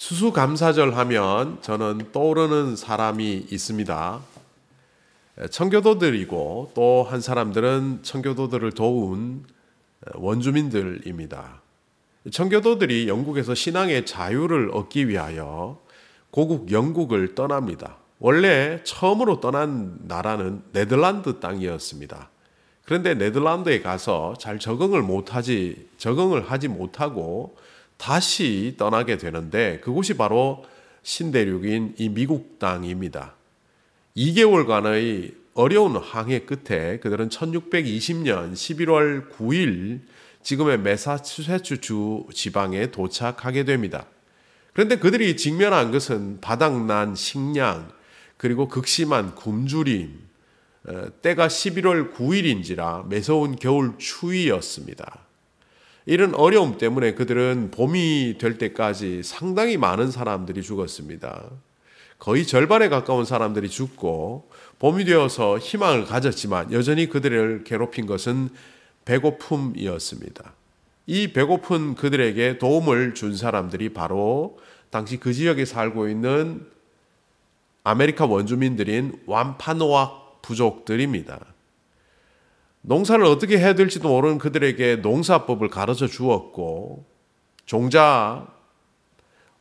추수감사절 하면 저는 떠오르는 사람이 있습니다. 청교도들이고 또 한 사람들은 청교도들을 도운 원주민들입니다. 청교도들이 영국에서 신앙의 자유를 얻기 위하여 고국 영국을 떠납니다. 원래 처음으로 떠난 나라는 네덜란드 땅이었습니다. 그런데 네덜란드에 가서 잘 적응을 하지 못하고 다시 떠나게 되는데 그곳이 바로 신대륙인 이 미국 땅입니다. 2개월간의 어려운 항해 끝에 그들은 1620년 11월 9일 지금의 매사추세츠주 지방에 도착하게 됩니다. 그런데 그들이 직면한 것은 바닥난 식량 그리고 극심한 굶주림, 때가 11월 9일인지라 매서운 겨울 추위였습니다. 이런 어려움 때문에 그들은 봄이 될 때까지 상당히 많은 사람들이 죽었습니다. 거의 절반에 가까운 사람들이 죽고 봄이 되어서 희망을 가졌지만 여전히 그들을 괴롭힌 것은 배고픔이었습니다. 이 배고픈 그들에게 도움을 준 사람들이 바로 당시 그 지역에 살고 있는 아메리카 원주민들인 완파노악 부족들입니다. 농사를 어떻게 해야 될지도 모르는 그들에게 농사법을 가르쳐 주었고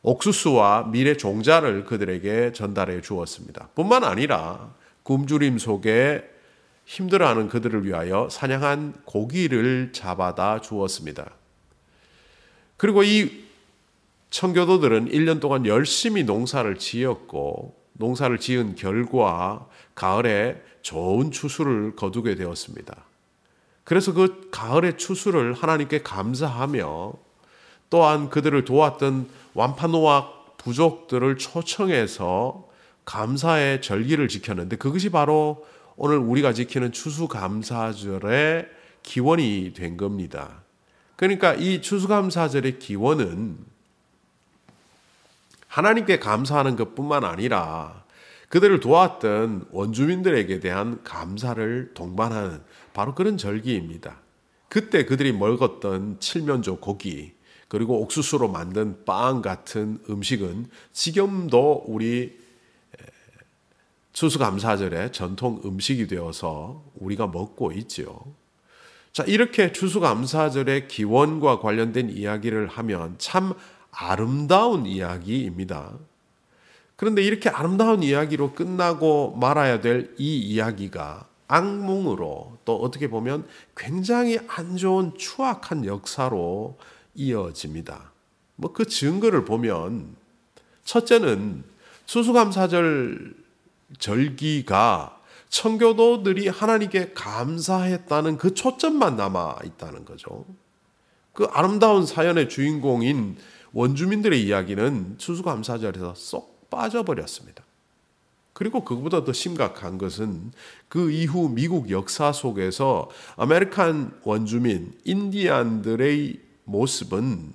옥수수와 밀의 종자를 그들에게 전달해 주었습니다. 뿐만 아니라 굶주림 속에 힘들어하는 그들을 위하여 사냥한 고기를 잡아다 주었습니다. 그리고 이 청교도들은 1년 동안 열심히 농사를 지었고 농사를 지은 결과 가을에 좋은 추수를 거두게 되었습니다. 그래서 그 가을의 추수를 하나님께 감사하며 또한 그들을 도왔던 완파노악 부족들을 초청해서 감사의 절기를 지켰는데 그것이 바로 오늘 우리가 지키는 추수감사절의 기원이 된 겁니다. 그러니까 이 추수감사절의 기원은 하나님께 감사하는 것뿐만 아니라 그들을 도왔던 원주민들에게 대한 감사를 동반하는 바로 그런 절기입니다. 그때 그들이 먹었던 칠면조 고기 그리고 옥수수로 만든 빵 같은 음식은 지금도 우리 추수감사절의 전통 음식이 되어서 우리가 먹고 있죠. 자, 이렇게 추수감사절의 기원과 관련된 이야기를 하면 참 아름다운 이야기입니다. 그런데 이렇게 아름다운 이야기로 끝나고 말아야 될 이 이야기가 악몽으로 또 어떻게 보면 굉장히 안 좋은 추악한 역사로 이어집니다. 그 증거를 보면 첫째는 추수감사절 절기가 청교도들이 하나님께 감사했다는 그 초점만 남아 있다는 거죠. 그 아름다운 사연의 주인공인 원주민들의 이야기는 추수감사절에서 쏙 빠져버렸습니다. 그리고 그것보다 더 심각한 것은 그 이후 미국 역사 속에서 아메리칸 원주민, 인디안들의 모습은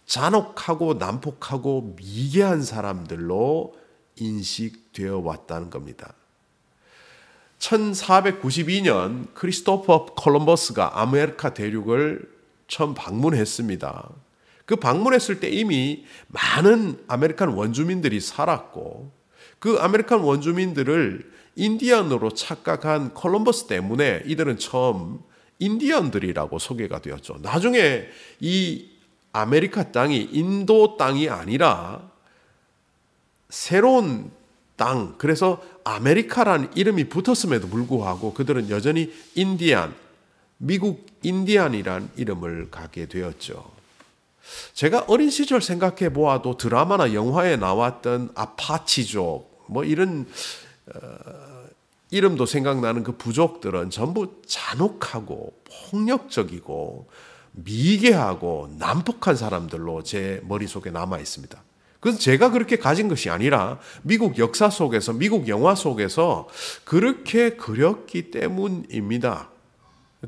잔혹하고 난폭하고 미개한 사람들로 인식되어 왔다는 겁니다. 1492년 크리스토퍼 콜럼버스가 아메리카 대륙을 처음 방문했습니다. 그 방문했을 때 이미 많은 아메리칸 원주민들이 살았고 그 아메리칸 원주민들을 인디언으로 착각한 콜럼버스 때문에 이들은 처음 인디언들이라고 소개가 되었죠. 나중에 이 아메리카 땅이 인도 땅이 아니라 새로운 땅, 그래서 아메리카라는 이름이 붙었음에도 불구하고 그들은 여전히 인디안, 미국 인디안이라는 이름을 갖게 되었죠. 제가 어린 시절 생각해 보아도 드라마나 영화에 나왔던 아파치족, 이런 이름도 생각나는 그 부족들은 전부 잔혹하고 폭력적이고 미개하고 난폭한 사람들로 제 머릿속에 남아 있습니다. 그래서 제가 그렇게 가진 것이 아니라 미국 역사 속에서, 미국 영화 속에서 그렇게 그렸기 때문입니다.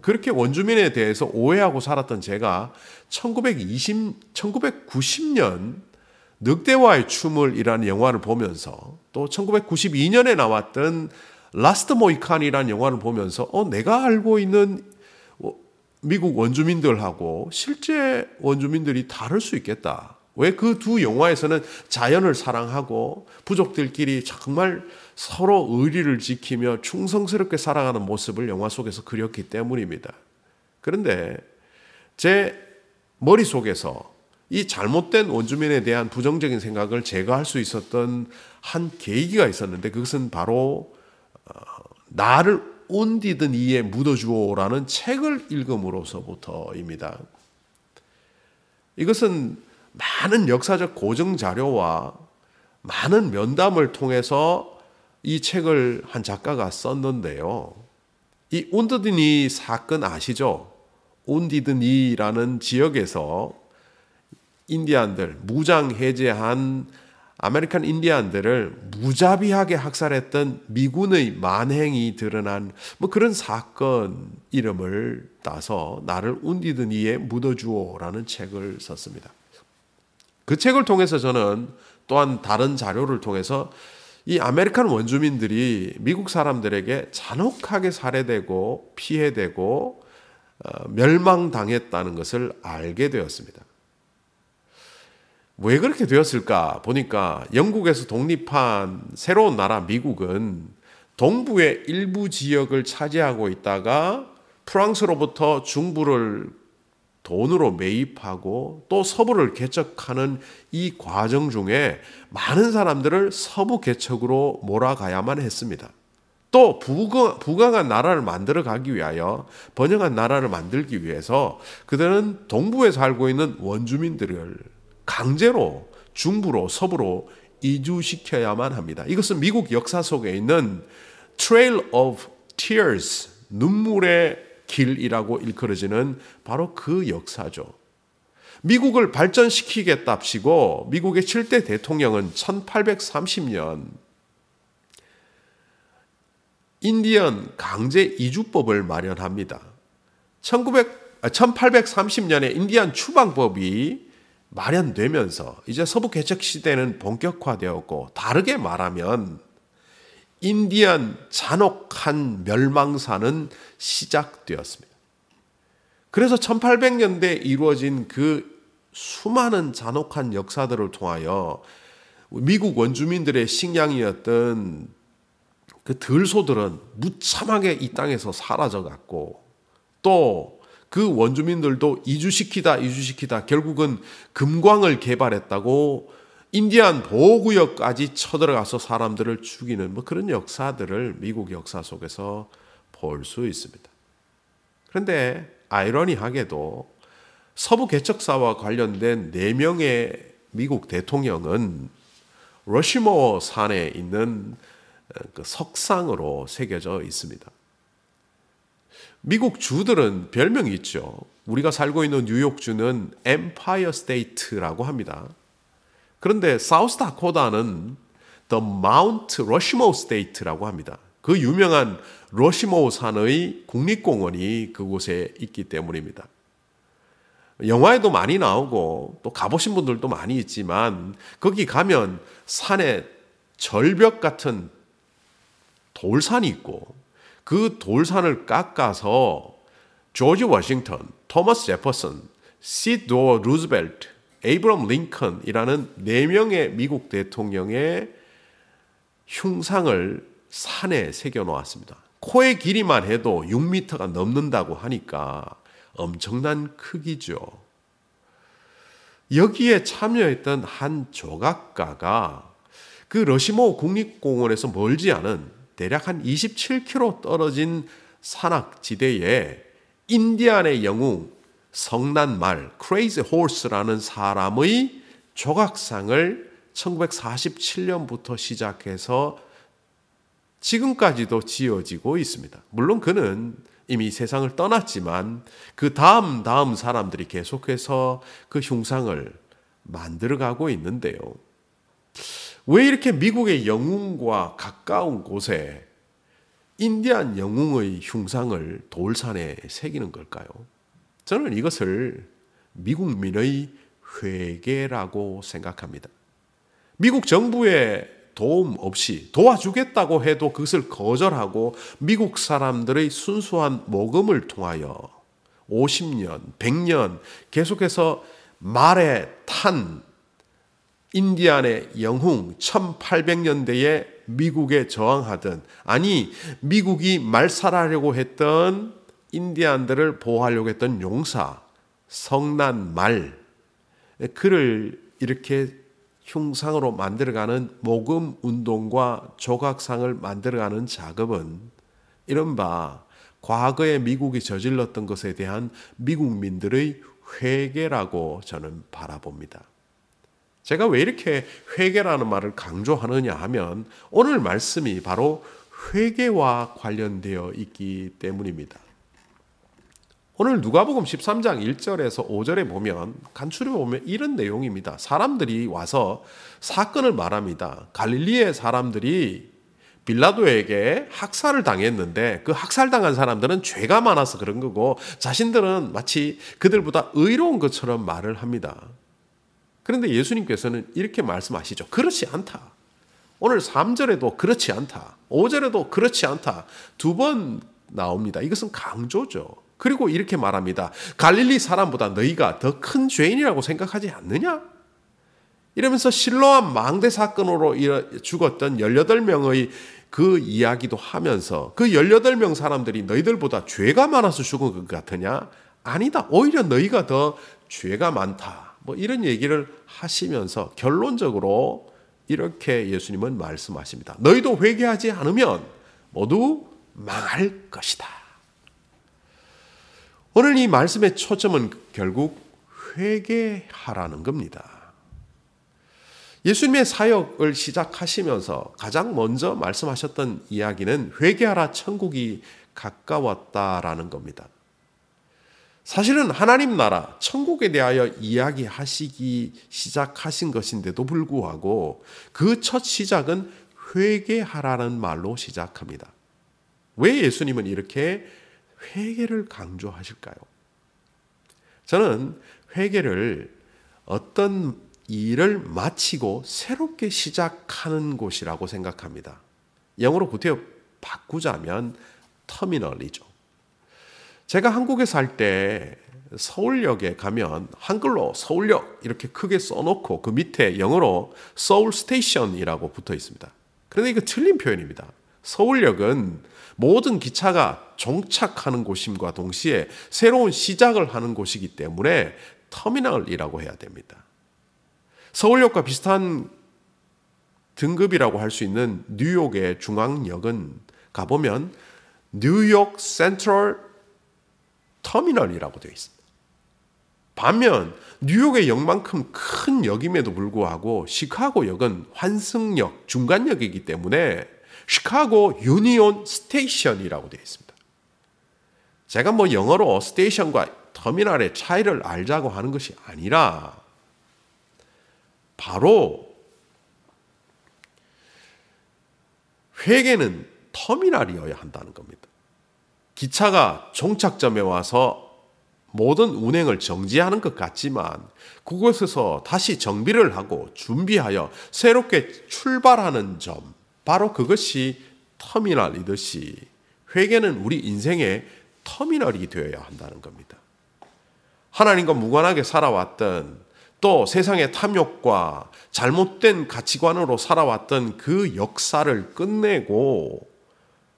그렇게 원주민에 대해서 오해하고 살았던 제가 1990년 늑대와의 춤을이라는 영화를 보면서 또 1992년에 나왔던 라스트 모이칸이라는 영화를 보면서 내가 알고 있는 미국 원주민들하고 실제 원주민들이 다를 수 있겠다. 왜 그 두 영화에서는 자연을 사랑하고 부족들끼리 정말 서로 의리를 지키며 충성스럽게 살아가는 모습을 영화 속에서 그렸기 때문입니다. 그런데 제 머릿속에서 이 잘못된 원주민에 대한 부정적인 생각을 제거할 수 있었던 한 계기가 있었는데, 그것은 바로 나를 온디든 이에 묻어주오라는 책을 읽음으로서부터입니다. 이것은 많은 역사적 고증 자료와 많은 면담을 통해서 이 책을 한 작가가 썼는데요. 이 온디드니 사건 아시죠? 온디드니라는 지역에서 인디안들, 무장 해제한 아메리칸 인디안들을 무자비하게 학살했던 미군의 만행이 드러난 그런 사건 이름을 따서 나를 온디드니에 묻어주오라는 책을 썼습니다. 그 책을 통해서 저는 또한 다른 자료를 통해서 이 아메리칸 원주민들이 미국 사람들에게 잔혹하게 살해되고 피해되고 멸망당했다는 것을 알게 되었습니다. 왜 그렇게 되었을까 보니까 영국에서 독립한 새로운 나라 미국은 동부의 일부 지역을 차지하고 있다가 프랑스로부터 중부를 돈으로 매입하고 또 서부를 개척하는 이 과정 중에 많은 사람들을 서부 개척으로 몰아가야만 했습니다. 또 부강한 나라를 만들어 가기 위하여, 번영한 나라를 만들기 위해서 그들은 동부에 살고 있는 원주민들을 강제로 중부로 서부로 이주시켜야만 합니다. 이것은 미국 역사 속에 있는 Trail of Tears, 눈물의 길이라고 일컬어지는 바로 그 역사죠. 미국을 발전시키겠답시고 미국의 7대 대통령은 1830년 인디언 강제 이주법을 마련합니다. 1830년에 인디안 추방법이 마련되면서 이제 서부 개척 시대는 본격화되었고, 다르게 말하면 인디안 잔혹한 멸망사는 시작되었습니다. 그래서 1800년대에 이루어진 그 수많은 잔혹한 역사들을 통하여 미국 원주민들의 식량이었던 그 들소들은 무참하게 이 땅에서 사라져갔고, 또 그 원주민들도 이주시키다 결국은 금광을 개발했다고 인디안 보호구역까지 쳐들어가서 사람들을 죽이는 그런 역사들을 미국 역사 속에서 볼 수 있습니다. 그런데 아이러니하게도 서부 개척사와 관련된 4명의 미국 대통령은 러시모어 산에 있는 그 석상으로 새겨져 있습니다. 미국 주들은 별명이 있죠. 우리가 살고 있는 뉴욕주는 엠파이어 스테이트라고 합니다. 그런데 사우스다코타는 The Mount Rushmore State라고 합니다. 그 유명한 러시모어 산의 국립공원이 그곳에 있기 때문입니다. 영화에도 많이 나오고 또 가보신 분들도 많이 있지만, 거기 가면 산에 절벽 같은 돌산이 있고, 그 돌산을 깎아서 조지 워싱턴, 토머스 제퍼슨, 시도어 루즈벨트, 에이브럼 링컨이라는 4명의 미국 대통령의 흉상을 산에 새겨 놓았습니다. 코의 길이만 해도 6m가 넘는다고 하니까 엄청난 크기죠. 여기에 참여했던 한 조각가가 그 러시모 국립공원에서 멀지 않은 대략 한 27km 떨어진 산악지대에 인디안의 영웅 성난말 크레이지 호스라는 사람의 조각상을 1947년부터 시작해서 지금까지도 지어지고 있습니다. 물론 그는 이미 세상을 떠났지만 그 다음 사람들이 계속해서 그 흉상을 만들어가고 있는데요. 왜 이렇게 미국의 영웅과 가까운 곳에 인디안 영웅의 흉상을 돌산에 새기는 걸까요? 저는 이것을 미국민의 회개라고 생각합니다. 미국 정부의 도움 없이 도와주겠다고 해도 그것을 거절하고 미국 사람들의 순수한 모금을 통하여 50년, 100년 계속해서 말에 탄 인디안의 영웅 1800년대에 미국에 저항하던, 아니 미국이 말살하려고 했던 인디안들을 보호하려고 했던 용사 성난 말, 그를 이렇게 흉상으로 만들어가는 모금 운동과 조각상을 만들어가는 작업은 이른바 과거에 미국이 저질렀던 것에 대한 미국민들의 회개라고 저는 바라봅니다. 제가 왜 이렇게 회개라는 말을 강조하느냐 하면 오늘 말씀이 바로 회개와 관련되어 있기 때문입니다. 오늘 누가복음 13장 1절에서 5절에 보면 간추려 보면 이런 내용입니다. 사람들이 와서 사건을 말합니다. 갈릴리의 사람들이 빌라도에게 학살을 당했는데 그 학살당한 사람들은 죄가 많아서 그런 거고 자신들은 마치 그들보다 의로운 것처럼 말을 합니다. 그런데 예수님께서는 이렇게 말씀하시죠. 그렇지 않다. 오늘 3절에도 그렇지 않다. 5절에도 그렇지 않다. 2번 나옵니다. 이것은 강조죠. 그리고 이렇게 말합니다. 갈릴리 사람보다 너희가 더 큰 죄인이라고 생각하지 않느냐? 이러면서 실로암 망대 사건으로 죽었던 18명의 그 이야기도 하면서 그 18명 사람들이 너희들보다 죄가 많아서 죽은 것 같으냐? 아니다. 오히려 너희가 더 죄가 많다. 뭐 이런 얘기를 하시면서 결론적으로 이렇게 예수님은 말씀하십니다. 너희도 회개하지 않으면 모두 망할 것이다. 오늘 이 말씀의 초점은 결국 회개하라는 겁니다. 예수님의 사역을 시작하시면서 가장 먼저 말씀하셨던 이야기는 회개하라 천국이 가까웠다라는 겁니다. 사실은 하나님 나라 천국에 대하여 이야기하시기 시작하신 것인데도 불구하고 그 첫 시작은 회개하라는 말로 시작합니다. 왜 예수님은 이렇게 회개를 강조하실까요? 저는 회개를 어떤 일을 마치고 새롭게 시작하는 곳이라고 생각합니다. 영어로 구태여 바꾸자면 터미널이죠. 제가 한국에 살 때 서울역에 가면 한글로 서울역 이렇게 크게 써놓고 그 밑에 영어로 서울 스테이션이라고 붙어 있습니다. 그런데 이거 틀린 표현입니다. 서울역은 모든 기차가 종착하는 곳임과 동시에 새로운 시작을 하는 곳이기 때문에 터미널이라고 해야 됩니다. 서울역과 비슷한 등급이라고 할 수 있는 뉴욕의 중앙역은 가보면 뉴욕 센트럴 터미널이라고 되어 있습니다. 반면 뉴욕의 역만큼 큰 역임에도 불구하고 시카고역은 환승역, 중간역이기 때문에 시카고 유니온 스테이션이라고 되어 있습니다. 제가 뭐 영어로 스테이션과 터미널의 차이를 알자고 하는 것이 아니라 바로 회개는 터미널이어야 한다는 겁니다. 기차가 종착점에 와서 모든 운행을 정지하는 것 같지만 그곳에서 다시 정비를 하고 준비하여 새롭게 출발하는 점, 바로 그것이 터미널이듯이 회개는 우리 인생의 터미널이 되어야 한다는 겁니다. 하나님과 무관하게 살아왔던, 또 세상의 탐욕과 잘못된 가치관으로 살아왔던 그 역사를 끝내고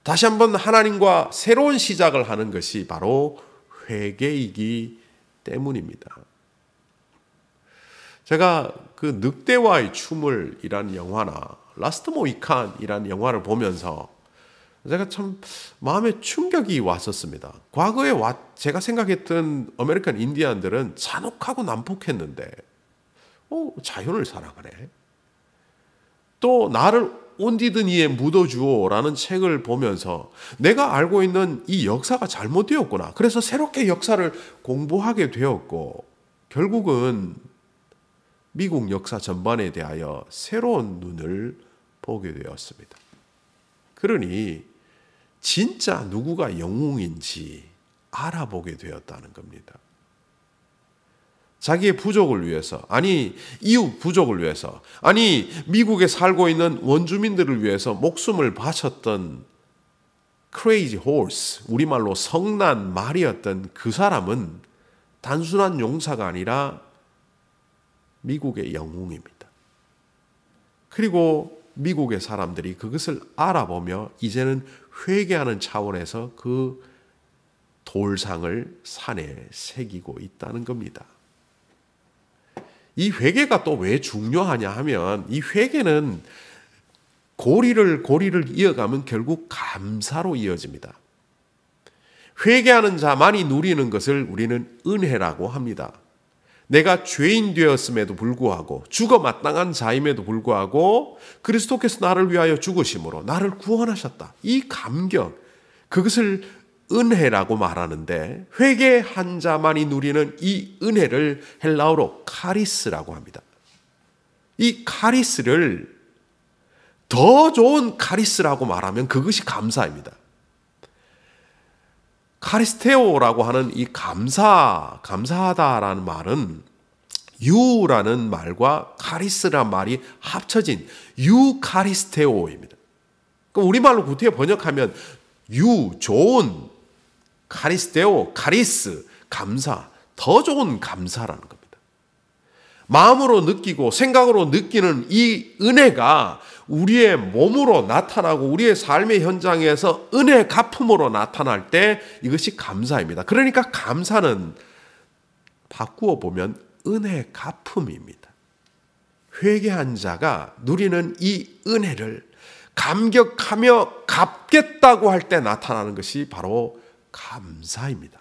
다시 한번 하나님과 새로운 시작을 하는 것이 바로 회개이기 때문입니다. 제가 그 늑대와의 춤을 이란 영화나 라스트 모히칸이라는 영화를 보면서 제가 참 마음에 충격이 왔었습니다. 과거에 제가 생각했던 아메리칸 인디안들은 잔혹하고 난폭했는데 자연을 사랑하네. 또 나를 온디드니에 묻어주오라는 책을 보면서 내가 알고 있는 이 역사가 잘못되었구나. 그래서 새롭게 역사를 공부하게 되었고 결국은 미국 역사 전반에 대하여 새로운 눈을 보게 되었습니다. 그러니 진짜 누구가 영웅인지 알아보게 되었다는 겁니다. 자기의 부족을 위해서, 아니 이웃 부족을 위해서, 아니 미국에 살고 있는 원주민들을 위해서 목숨을 바쳤던 크레이지 호스, 우리말로 성난 말이었던 그 사람은 단순한 용사가 아니라 미국의 영웅입니다. 그리고 미국의 사람들이 그것을 알아보며 이제는 회개하는 차원에서 그 돌상을 산에 새기고 있다는 겁니다. 이 회개가 또 왜 중요하냐 하면 이 회개는 고리를 이어가면 결국 감사로 이어집니다. 회개하는 자만이 누리는 것을 우리는 은혜라고 합니다. 내가 죄인 되었음에도 불구하고 죽어 마땅한 자임에도 불구하고 그리스도께서 나를 위하여 죽으심으로 나를 구원하셨다. 이 감격, 그것을 은혜라고 말하는데 회개한 자만이 누리는 이 은혜를 헬라어로 카리스라고 합니다. 이 카리스를 더 좋은 카리스라고 말하면 그것이 감사입니다. 카리스테오라고 하는 이 감사하다라는 말은 유라는 말과 카리스란 말이 합쳐진 유카리스테오입니다. 그럼 우리말로 구태여 번역하면 좋은, 카리스테오, 카리스, 감사, 더 좋은 감사라는 겁니다. 마음으로 느끼고 생각으로 느끼는 이 은혜가 우리의 몸으로 나타나고 우리의 삶의 현장에서 은혜 갚음으로 나타날 때 이것이 감사입니다. 그러니까 감사는 바꾸어 보면 은혜 갚음입니다. 회개한 자가 누리는 이 은혜를 감격하며 갚겠다고 할 때 나타나는 것이 바로 감사입니다.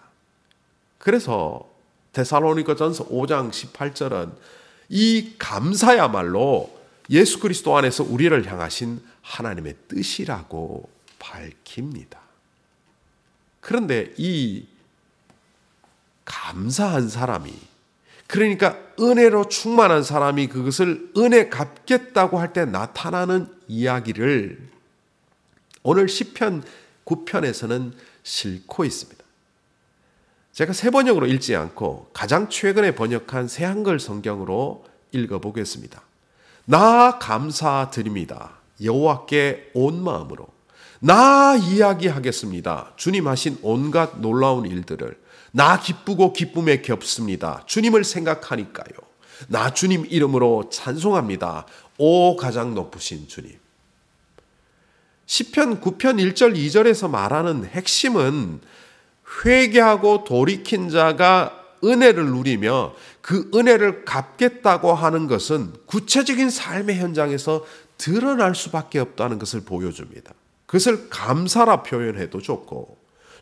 그래서 데살로니가전서 5장 18절은 이 감사야말로 예수 그리스도 안에서 우리를 향하신 하나님의 뜻이라고 밝힙니다. 그런데 이 감사한 사람이, 그러니까 은혜로 충만한 사람이 그것을 은혜 갚겠다고 할 때 나타나는 이야기를 오늘 시편 9편에서는 싣고 있습니다. 제가 새 번역으로 읽지 않고 가장 최근에 번역한 새한글 성경으로 읽어보겠습니다. 나 감사드립니다. 여호와께 온 마음으로 나 이야기하겠습니다. 주님 하신 온갖 놀라운 일들을 나 기쁘고 기쁨에 겹습니다. 주님을 생각하니까요. 나 주님 이름으로 찬송합니다. 오 가장 높으신 주님. 시편 9편 1절 2절에서 말하는 핵심은 회개하고 돌이킨 자가 은혜를 누리며 그 은혜를 갚겠다고 하는 것은 구체적인 삶의 현장에서 드러날 수밖에 없다는 것을 보여줍니다. 그것을 감사라 표현해도 좋고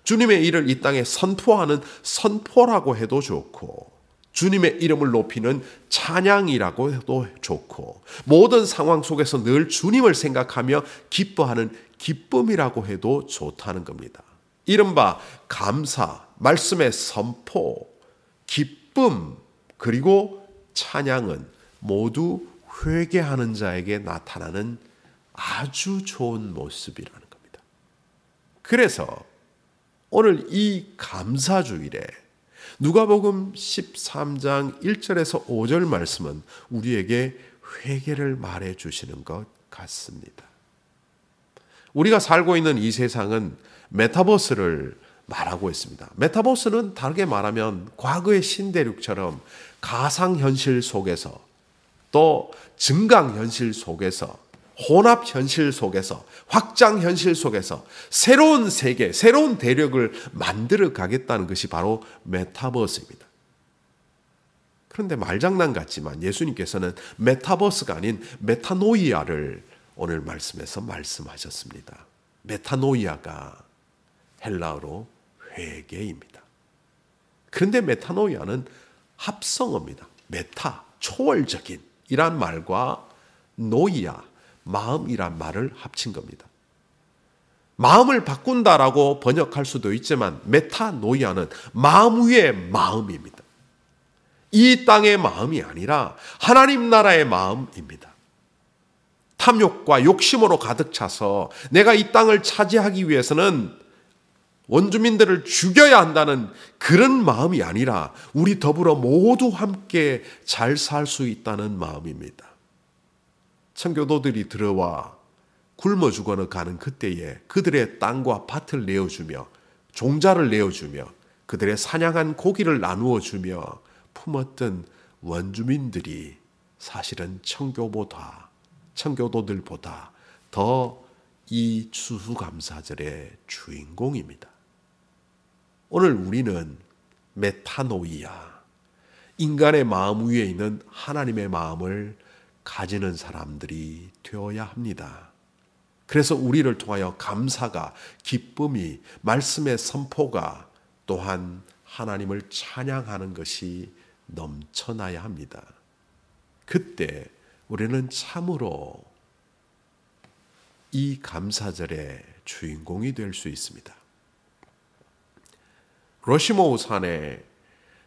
주님의 일을 이 땅에 선포하는 선포라고 해도 좋고 주님의 이름을 높이는 찬양이라고 해도 좋고 모든 상황 속에서 늘 주님을 생각하며 기뻐하는 기쁨이라고 해도 좋다는 겁니다. 이른바 감사, 말씀의 선포, 기쁨, 그리고 찬양은 모두 회개하는 자에게 나타나는 아주 좋은 모습이라는 겁니다. 그래서 오늘 이 감사주일에 누가복음 13장 1절에서 5절 말씀은 우리에게 회개를 말해 주시는 것 같습니다. 우리가 살고 있는 이 세상은 메타버스를 말하고 있습니다. 메타버스는 다르게 말하면 과거의 신대륙처럼 가상현실 속에서 또 증강현실 속에서 혼합현실 속에서 확장현실 속에서 새로운 세계, 새로운 대륙을 만들어 가겠다는 것이 바로 메타버스입니다. 그런데 말장난 같지만 예수님께서는 메타버스가 아닌 메타노이아를 오늘 말씀에서 말씀하셨습니다. 메타노이아가 헬라어로 회개입니다. 그런데 메타노이아는 합성어입니다. 메타, 초월적인 이란 말과 노이아, 마음이란 말을 합친 겁니다. 마음을 바꾼다라고 번역할 수도 있지만 메타노이아는 마음 위의 마음입니다. 이 땅의 마음이 아니라 하나님 나라의 마음입니다. 탐욕과 욕심으로 가득 차서 내가 이 땅을 차지하기 위해서는 원주민들을 죽여야 한다는 그런 마음이 아니라 우리 더불어 모두 함께 잘 살 수 있다는 마음입니다. 청교도들이 들어와 굶어 죽어는 가는 그때에 그들의 땅과 밭을 내어주며 종자를 내어주며 그들의 사냥한 고기를 나누어 주며 품었던 원주민들이 사실은 청교보다 청교도들보다 더 이 추수감사절의 주인공입니다. 오늘 우리는 메타노이아, 인간의 마음 위에 있는 하나님의 마음을 가지는 사람들이 되어야 합니다. 그래서 우리를 통하여 감사가, 기쁨이, 말씀의 선포가 또한 하나님을 찬양하는 것이 넘쳐나야 합니다. 그때 우리는 참으로 이 감사절의 주인공이 될 수 있습니다. 러시모우 산에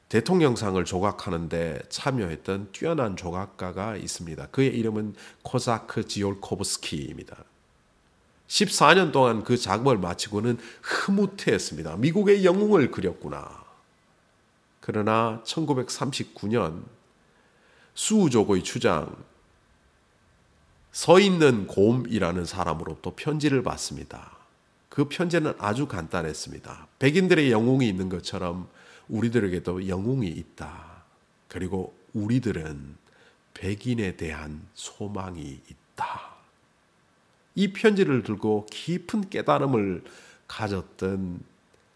대통령상을 조각하는데 참여했던 뛰어난 조각가가 있습니다. 그의 이름은 코자크 지올코브스키입니다. 14년 동안 그 작업을 마치고는 흐뭇해했습니다. 미국의 영웅을 그렸구나. 그러나 1939년 수우족의 주장 서 있는 곰이라는 사람으로부터 편지를 받습니다. 그 편지는 아주 간단했습니다. 백인들의 영웅이 있는 것처럼 우리들에게도 영웅이 있다. 그리고 우리들은 백인에 대한 소망이 있다. 이 편지를 들고 깊은 깨달음을 가졌던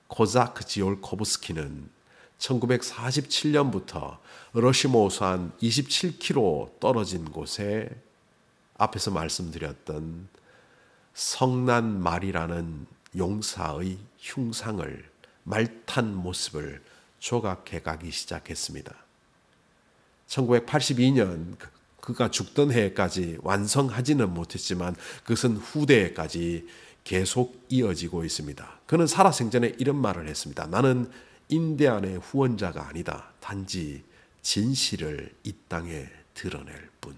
코자크 지올코브스키는 1947년부터 러시모산 27km 떨어진 곳에 앞에서 말씀드렸던 성난말이라는 용사의 흉상을, 말탄 모습을 조각해 가기 시작했습니다. 1982년 그가 죽던 해까지 완성하지는 못했지만 그것은 후대에까지 계속 이어지고 있습니다. 그는 살아생전에 이런 말을 했습니다. 나는 인디안의 후원자가 아니다. 단지 진실을 이 땅에 드러낼 뿐.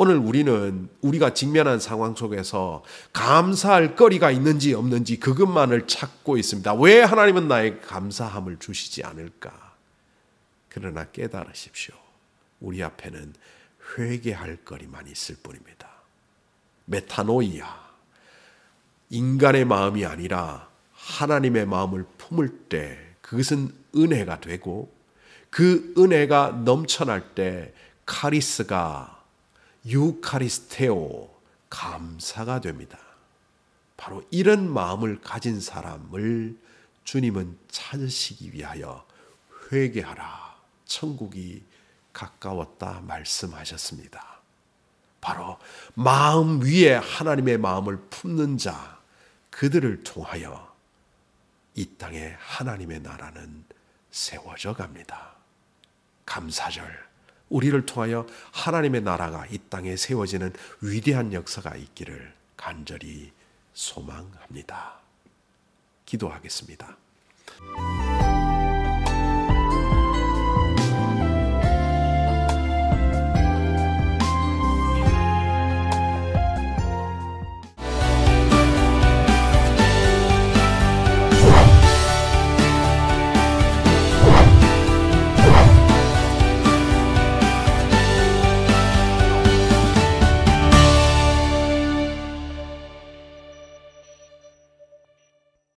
오늘 우리가 직면한 상황 속에서 감사할 거리가 있는지 없는지 그것만을 찾고 있습니다. 왜 하나님은 나에게 감사함을 주시지 않을까? 그러나 깨달으십시오. 우리 앞에는 회개할 거리만 있을 뿐입니다. 메타노이아, 인간의 마음이 아니라 하나님의 마음을 품을 때 그것은 은혜가 되고, 그 은혜가 넘쳐날 때 카리스가 유카리스테오, 감사가 됩니다. 바로 이런 마음을 가진 사람을 주님은 찾으시기 위하여 회개하라, 천국이 가까웠다 말씀하셨습니다. 바로 마음 위에 하나님의 마음을 품는 자, 그들을 통하여 이 땅에 하나님의 나라는 세워져 갑니다. 감사절, 우리를 통하여 하나님의 나라가 이 땅에 세워지는 위대한 역사가 있기를 간절히 소망합니다. 기도하겠습니다.